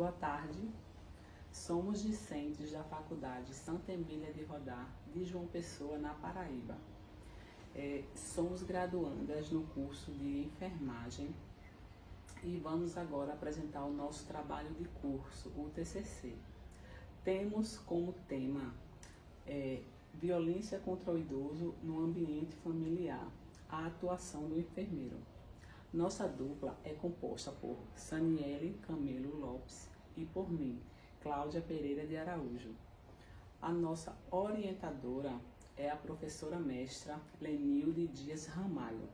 Boa tarde, somos discentes da Faculdade Santa Emília de Rodar, de João Pessoa, na Paraíba. Somos graduandas no curso de enfermagem e vamos agora apresentar o nosso trabalho de curso, o TCC. Temos como tema violência contra o idoso no ambiente familiar, a atuação do enfermeiro. Nossa dupla é composta por Saniele Camelo Lopes e por mim, Cláudia Pereira de Araújo. A nossa orientadora é a professora mestra Lenilde Dias Ramalho.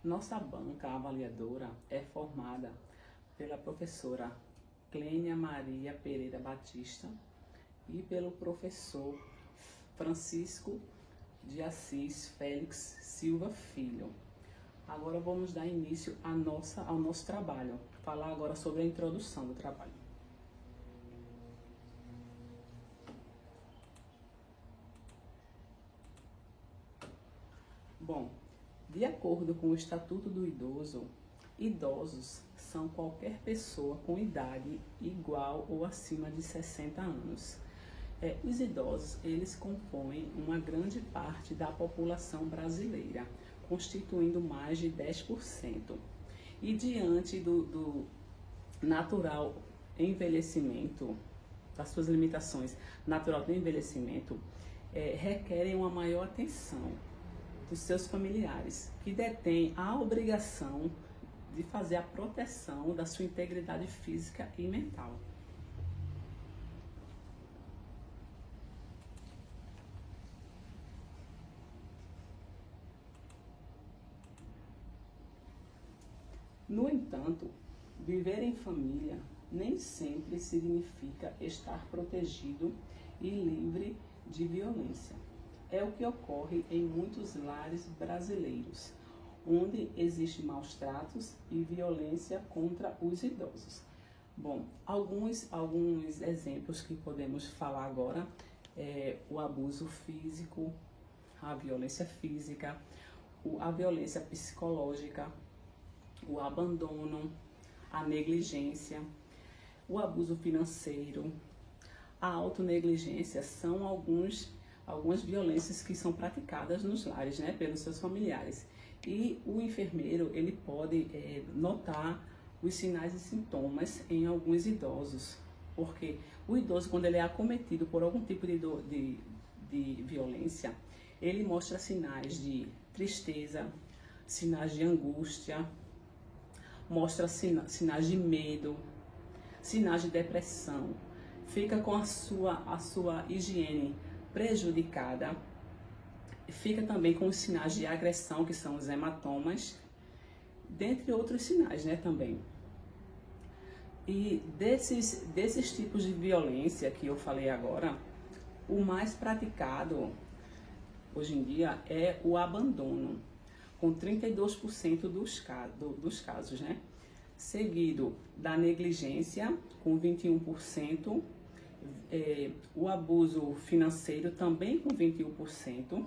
Nossa banca avaliadora é formada pela professora Clênia Maria Pereira Batista e pelo professor Francisco de Assis Félix Silva Filho. Agora vamos dar início ao nosso trabalho. Falar agora sobre a introdução do trabalho. Bom, de acordo com o Estatuto do Idoso, idosos são qualquer pessoa com idade igual ou acima de 60 anos. Os idosos, eles compõem uma grande parte da população brasileira, constituindo mais de 10%. E diante do natural envelhecimento, das suas limitações natural do envelhecimento, requerem uma maior atenção dos seus familiares, que detêm a obrigação de fazer a proteção da sua integridade física e mental. No entanto, viver em família nem sempre significa estar protegido e livre de violência. É o que ocorre em muitos lares brasileiros, onde existem maus tratos e violência contra os idosos. Bom, alguns exemplos que podemos falar agora é o abuso físico, a violência física, a violência psicológica, o abandono, a negligência, o abuso financeiro, a autonegligência são algumas violências que são praticadas nos lares, pelos seus familiares. E o enfermeiro, ele pode notar os sinais e sintomas em alguns idosos, porque o idoso, quando ele é acometido por algum tipo de violência, ele mostra sinais de tristeza, sinais de angústia, mostra sinais de medo, sinais de depressão, fica com a sua higiene prejudicada, fica também com os sinais de agressão, que são os hematomas, dentre outros sinais, também. E desses tipos de violência que eu falei agora, o mais praticado hoje em dia é o abandono, com 32% dos casos, seguido da negligência, com 21%, o abuso financeiro também com 21%,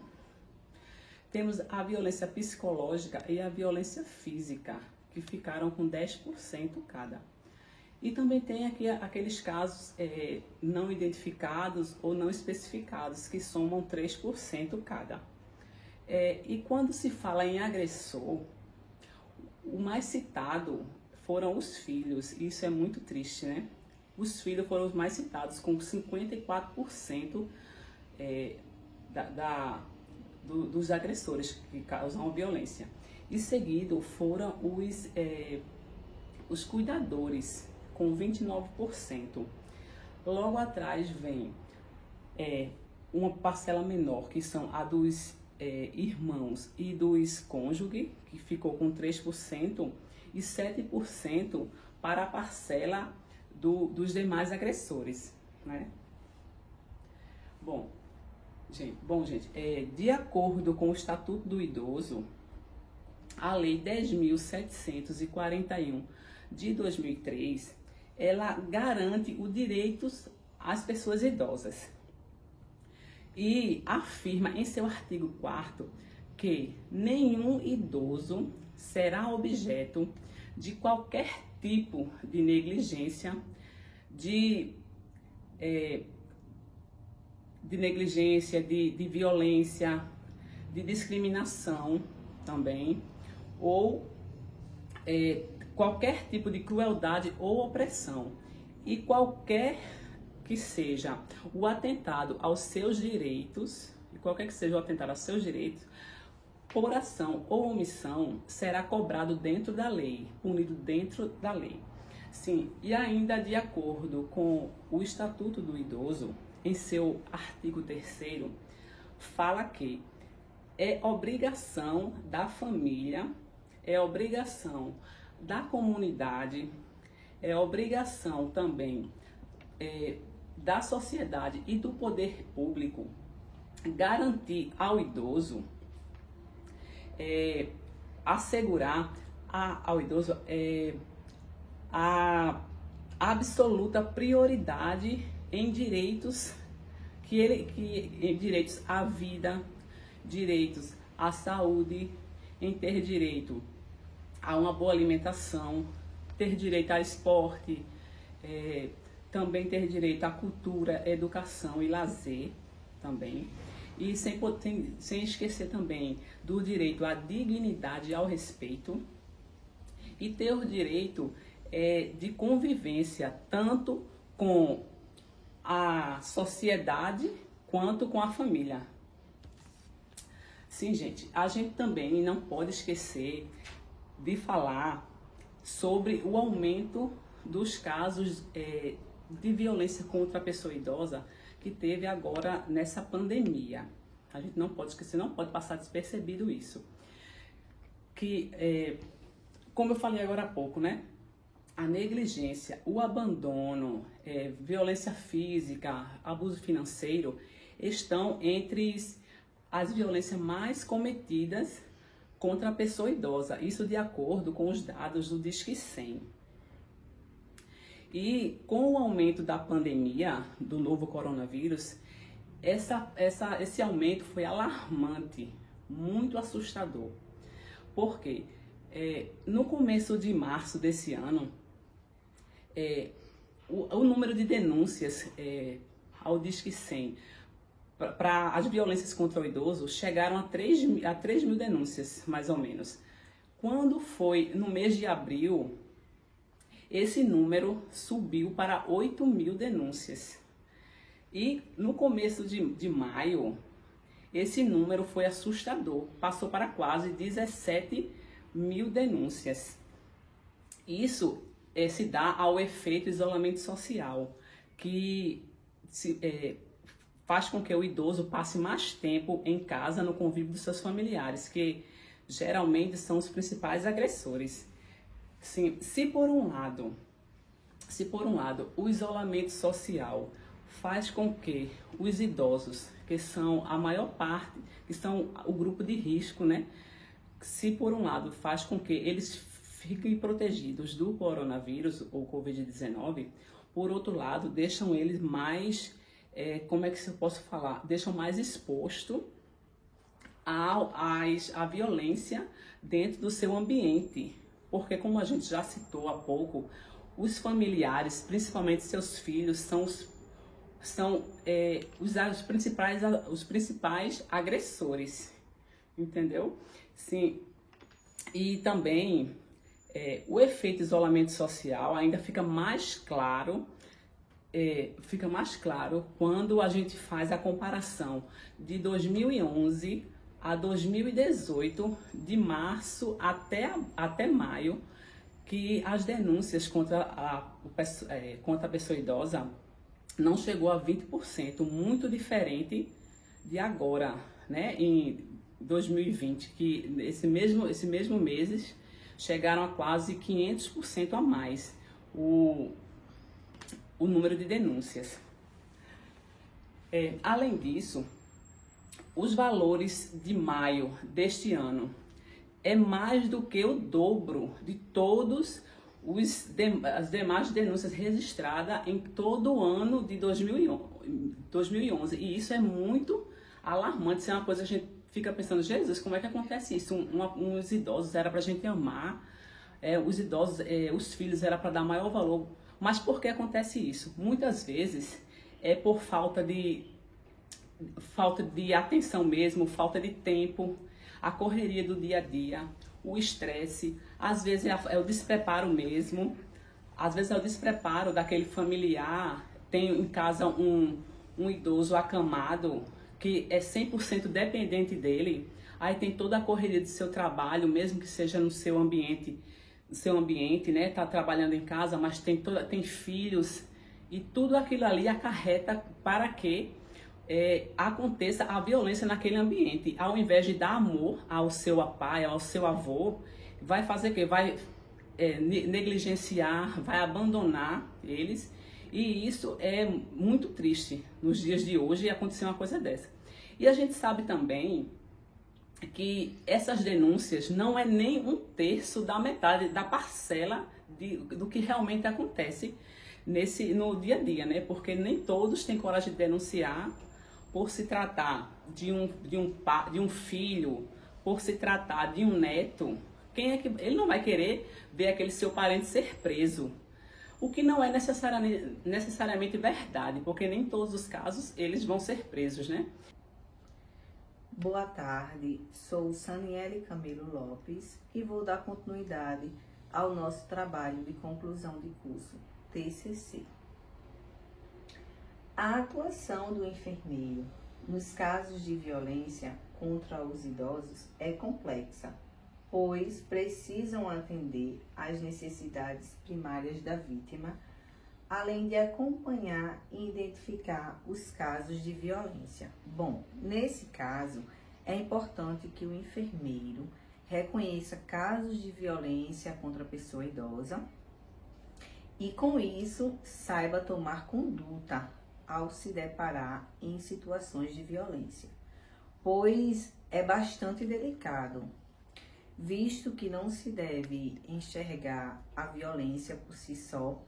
temos a violência psicológica e a violência física, que ficaram com 10% cada. E também tem aqui aqueles casos não identificados ou não especificados, que somam 3% cada. E quando se fala em agressor, o mais citado foram os filhos, e isso é muito triste, Os filhos foram os mais citados, com 54% dos agressores que causam violência. E seguido foram os cuidadores, com 29%. Logo atrás vem uma parcela menor, que são a dos irmãos e dos cônjuges, que ficou com 3%, e 7% para a parcela dos demais agressores, Bom, gente, de acordo com o Estatuto do Idoso, a Lei 10.741 de 2003, ela garante os direitos às pessoas idosas. E afirma em seu artigo 4º que nenhum idoso será objeto de qualquer tipo de negligência, de, de negligência, de violência, de discriminação também, ou qualquer tipo de crueldade ou opressão. E qualquer que seja o atentado aos seus direitos, por ação ou omissão, será cobrado dentro da lei, punido dentro da lei. Sim, e ainda de acordo com o Estatuto do Idoso, em seu artigo 3º, fala que é obrigação da família, é obrigação da comunidade, é obrigação também da sociedade e do poder público garantir ao idoso, assegurar ao idoso a absoluta prioridade em direitos direitos à vida, direitos à saúde, em ter direito a uma boa alimentação, ter direito ao esporte, também ter direito à cultura, educação e lazer também. E sem esquecer também do direito à dignidade e ao respeito. E ter o direito de convivência tanto com a sociedade quanto com a família. Sim, gente, a gente também não pode esquecer de falar sobre o aumento dos casos de violência contra a pessoa idosa que teve agora nessa pandemia. A gente não pode esquecer, não pode passar despercebido isso. Que, como eu falei agora há pouco, né? A negligência, o abandono, violência física, abuso financeiro, estão entre as violências mais cometidas contra a pessoa idosa. Isso de acordo com os dados do Disque 100. E com o aumento da pandemia, do novo coronavírus, esse aumento foi alarmante, muito assustador. Por quê? No começo de março desse ano, o número de denúncias ao Disque 100 para as violências contra o idoso chegaram a 3 mil denúncias, mais ou menos. Quando foi no mês de abril, esse número subiu para 8 mil denúncias. E no começo de maio, esse número foi assustador, passou para quase 17 mil denúncias. Isso se dá ao efeito isolamento social, que faz com que o idoso passe mais tempo em casa no convívio dos seus familiares, que geralmente são os principais agressores. Sim, se por um lado o isolamento social faz com que os idosos, que são a maior parte, que são o grupo de risco, né? Se por um lado faz com que eles fiquem protegidos do coronavírus ou Covid-19, por outro lado deixam eles mais, como é que eu posso falar? Deixam mais exposto à violência dentro do seu ambiente. Porque, como a gente já citou há pouco, os familiares, principalmente seus filhos, são os principais agressores, entendeu? Sim. E também o efeito isolamento social ainda fica mais claro, quando a gente faz a comparação de 2011 a 2018, de março até maio, que as denúncias contra a pessoa idosa não chegou a 20%, muito diferente de agora, né, em 2020, que esse mesmo mês chegaram a quase 500% a mais o número de denúncias. Além disso, os valores de maio deste ano é mais do que o dobro de todos as demais denúncias registradas em todo o ano de 2011. E isso é muito alarmante. Isso é uma coisa que a gente fica pensando, Jesus, como é que acontece isso? Uns idosos era para a gente amar, os idosos, os filhos era para dar maior valor. Mas por que acontece isso? Muitas vezes é por falta de atenção mesmo, falta de tempo, a correria do dia a dia, o estresse, às vezes é o despreparo mesmo, às vezes é o despreparo daquele familiar, tem em casa um idoso acamado que é 100% dependente dele, aí tem toda a correria do seu trabalho, mesmo que seja no seu ambiente, né, tá trabalhando em casa, mas tem filhos, e tudo aquilo ali acarreta para que aconteça a violência naquele ambiente. Ao invés de dar amor ao seu pai, ao seu avô, vai fazer o quê? Vai negligenciar, vai abandonar eles. E isso é muito triste nos dias de hoje acontecer uma coisa dessa. E a gente sabe também que essas denúncias não é nem 1/3 da metade da parcela do que realmente acontece no dia a dia, né? Porque nem todos têm coragem de denunciar por se tratar de um filho, por se tratar de um neto. Ele não vai querer ver aquele seu parente ser preso. O que não é necessariamente verdade, porque nem todos os casos eles vão ser presos, né? Boa tarde, sou Saniele Camilo Lopes e vou dar continuidade ao nosso trabalho de conclusão de curso TCC. A atuação do enfermeiro nos casos de violência contra os idosos é complexa, pois precisam atender às necessidades primárias da vítima, além de acompanhar e identificar os casos de violência. Bom, nesse caso, é importante que o enfermeiro reconheça casos de violência contra a pessoa idosa e, com isso, saiba tomar conduta ao se deparar em situações de violência, pois é bastante delicado, visto que não se deve enxergar a violência por si só,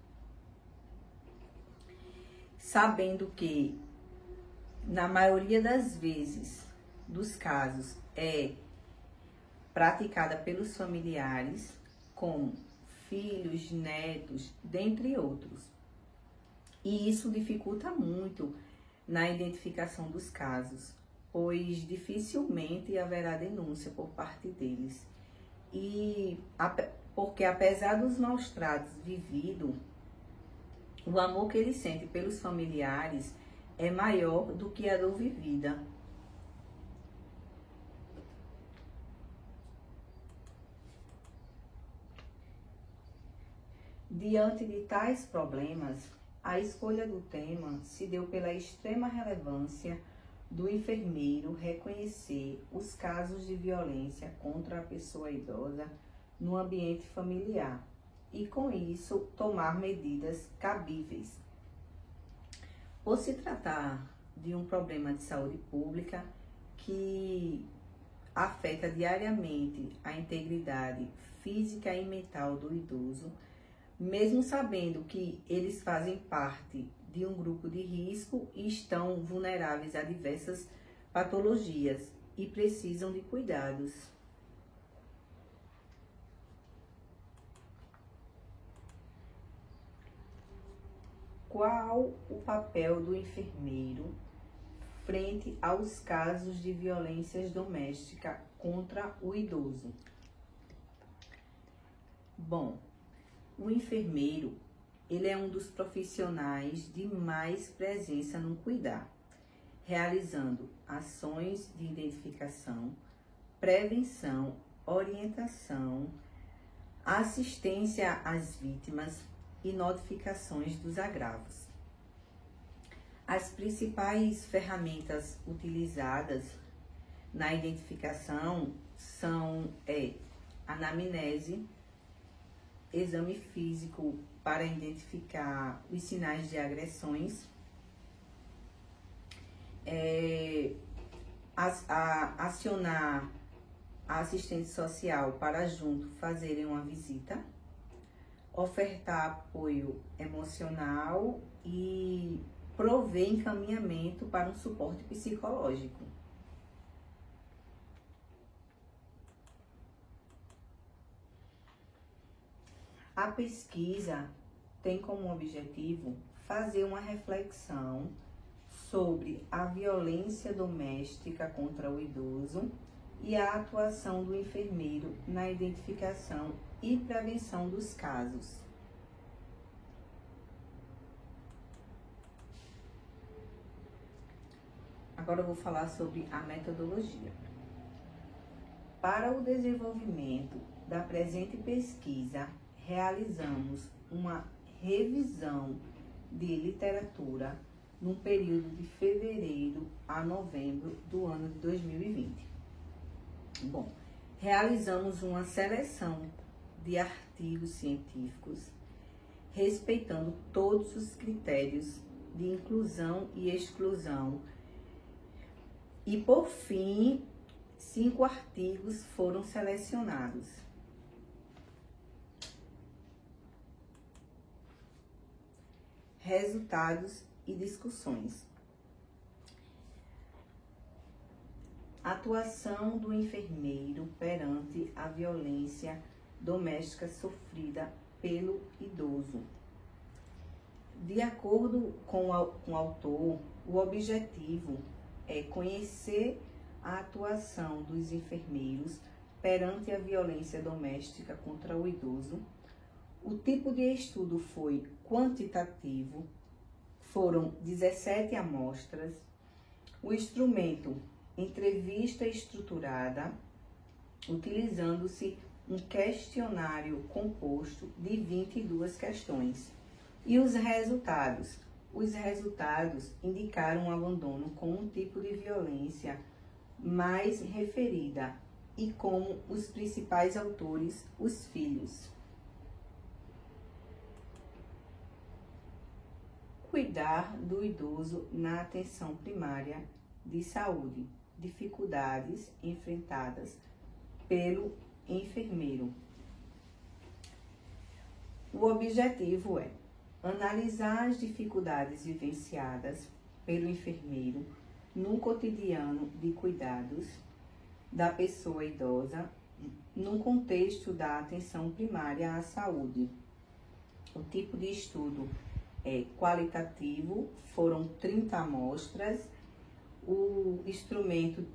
sabendo que, na maioria das vezes, dos casos, é praticada pelos familiares, como filhos, netos, dentre outros. E isso dificulta muito na identificação dos casos, pois dificilmente haverá denúncia por parte deles. Porque apesar dos maus tratos vividos, o amor que ele sente pelos familiares é maior do que a dor vivida. Diante de tais problemas, a escolha do tema se deu pela extrema relevância do enfermeiro reconhecer os casos de violência contra a pessoa idosa no ambiente familiar e, com isso, tomar medidas cabíveis. Por se tratar de um problema de saúde pública que afeta diariamente a integridade física e mental do idoso, mesmo sabendo que eles fazem parte de um grupo de risco e estão vulneráveis a diversas patologias e precisam de cuidados. Qual o papel do enfermeiro frente aos casos de violências domésticas contra o idoso? Bom, o enfermeiro, ele é um dos profissionais de mais presença no cuidar, realizando ações de identificação, prevenção, orientação, assistência às vítimas e notificações dos agravos. As principais ferramentas utilizadas na identificação são anamnese, exame físico para identificar os sinais de agressões, acionar a assistente social para junto fazerem uma visita, ofertar apoio emocional e prover encaminhamento para um suporte psicológico. A pesquisa tem como objetivo fazer uma reflexão sobre a violência doméstica contra o idoso e a atuação do enfermeiro na identificação e prevenção dos casos. Agora eu vou falar sobre a metodologia. Para o desenvolvimento da presente pesquisa, realizamos uma revisão de literatura no período de fevereiro a novembro do ano de 2020. Bom, realizamos uma seleção de artigos científicos, respeitando todos os critérios de inclusão e exclusão. E, por fim, 5 artigos foram selecionados. Resultados e discussões. Atuação do enfermeiro perante a violência doméstica sofrida pelo idoso. De acordo com o autor, o objetivo é conhecer a atuação dos enfermeiros perante a violência doméstica contra o idoso. O tipo de estudo foi quantitativo, foram 17 amostras. O instrumento, entrevista estruturada, utilizando-se um questionário composto de 22 questões. E os resultados? Os resultados indicaram um abandono com um tipo de violência mais referida e como os principais autores, os filhos. Cuidar do idoso na atenção primária de saúde. Dificuldades enfrentadas pelo enfermeiro. O objetivo é analisar as dificuldades vivenciadas pelo enfermeiro no cotidiano de cuidados da pessoa idosa, no contexto da atenção primária à saúde. O tipo de estudo é qualitativo, foram 30 amostras. O instrumento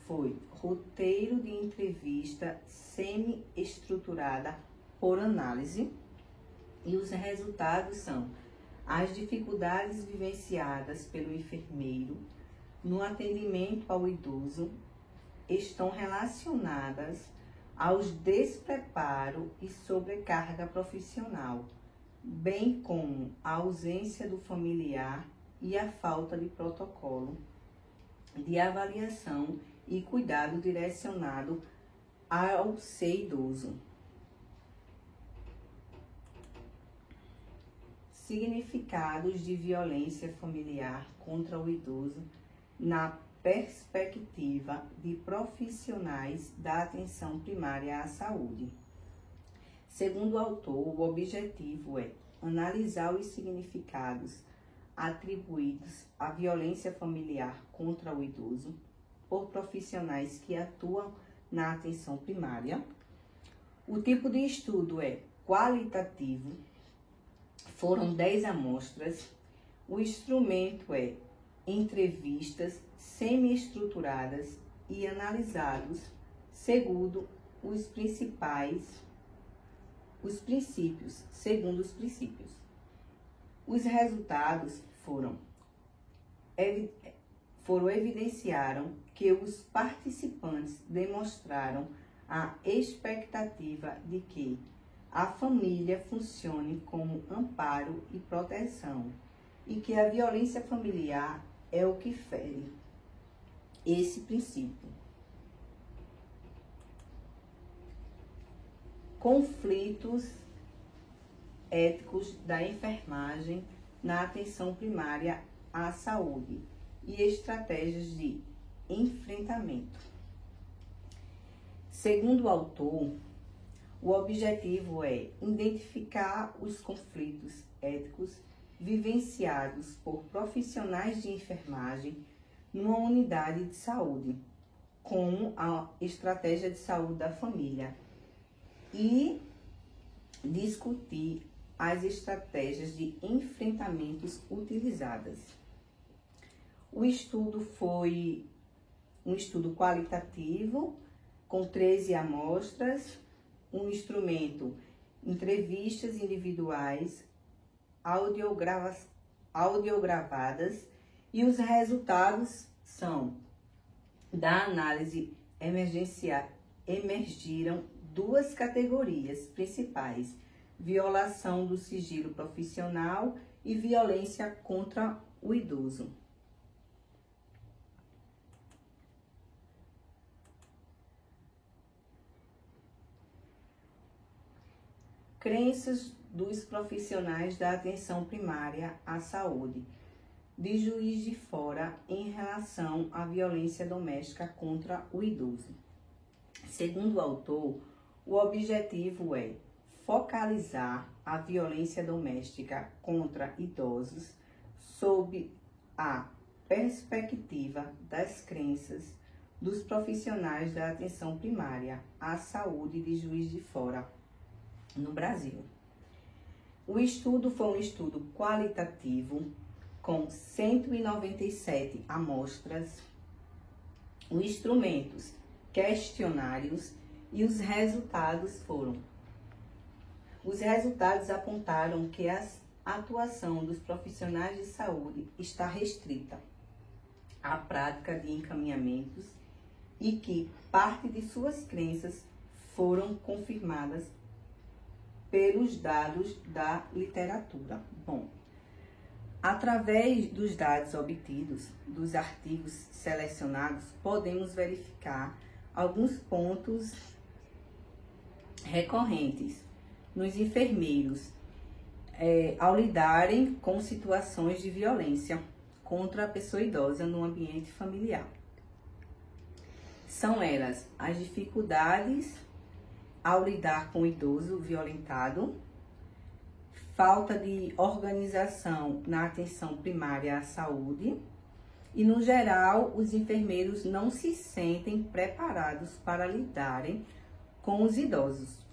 foi roteiro de entrevista semi-estruturada por análise. E os resultados são as dificuldades vivenciadas pelo enfermeiro no atendimento ao idoso estão relacionadas aos despreparo e sobrecarga profissional, bem como a ausência do familiar e a falta de protocolo de avaliação e cuidado direcionado ao ser idoso. Significados de violência familiar contra o idoso na perspectiva de profissionais da atenção primária à saúde. Segundo o autor, o objetivo é analisar os significados atribuídos à violência familiar contra o idoso por profissionais que atuam na atenção primária. O tipo de estudo é qualitativo, foram 10 amostras. O instrumento é entrevistas semi-estruturadas e analisados segundo os princípios. Os resultados evidenciaram que os participantes demonstraram a expectativa de que a família funcione como amparo e proteção e que a violência familiar é o que fere esse princípio. Conflitos éticos da enfermagem na atenção primária à saúde e estratégias de enfrentamento. Segundo o autor, o objetivo é identificar os conflitos éticos vivenciados por profissionais de enfermagem numa unidade de saúde, como a estratégia de saúde da família, e discutir as estratégias de enfrentamentos utilizadas. O estudo foi um estudo qualitativo, com 13 amostras, um instrumento, entrevistas individuais, audiogravadas, e os resultados são: da análise emergiram duas categorias principais: violação do sigilo profissional e violência contra o idoso. Crenças dos profissionais da atenção primária à saúde, de Juiz de Fora, em relação à violência doméstica contra o idoso. Segundo o autor, o objetivo é focalizar a violência doméstica contra idosos sob a perspectiva das crenças dos profissionais da atenção primária à saúde de Juiz de Fora, no Brasil. O estudo foi um estudo qualitativo com 197 amostras, os instrumentos, questionários, e os resultados foram: os resultados apontaram que a atuação dos profissionais de saúde está restrita à prática de encaminhamentos e que parte de suas crenças foram confirmadas pelos dados da literatura. Bom, através dos dados obtidos dos artigos selecionados, podemos verificar alguns pontos recorrentes nos enfermeiros ao lidarem com situações de violência contra a pessoa idosa no ambiente familiar. São elas as dificuldades ao lidar com o idoso violentado, falta de organização na atenção primária à saúde e, no geral, os enfermeiros não se sentem preparados para lidarem com os idosos.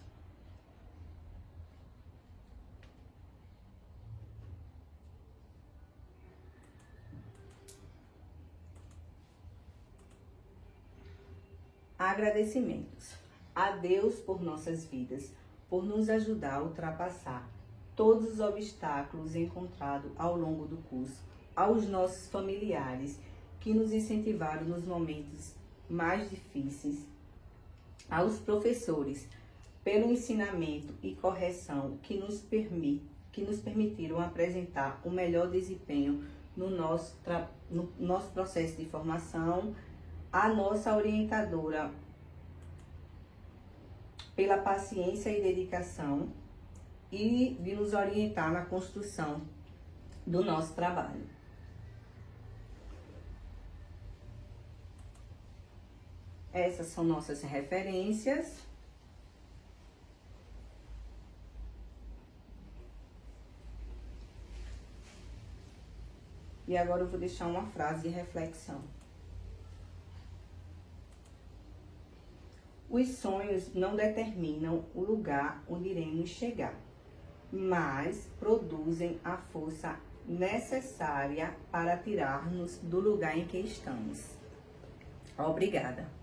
Agradecimentos a Deus por nossas vidas, por nos ajudar a ultrapassar todos os obstáculos encontrados ao longo do curso, aos nossos familiares que nos incentivaram nos momentos mais difíceis, aos professores pelo ensinamento e correção que nos permitiram apresentar o melhor desempenho no nosso processo de formação, a nossa orientadora pela paciência e dedicação e de nos orientar na construção do nosso trabalho. Essas são nossas referências. E agora eu vou deixar uma frase de reflexão. Os sonhos não determinam o lugar onde iremos chegar, mas produzem a força necessária para tirar-nos do lugar em que estamos. Obrigada.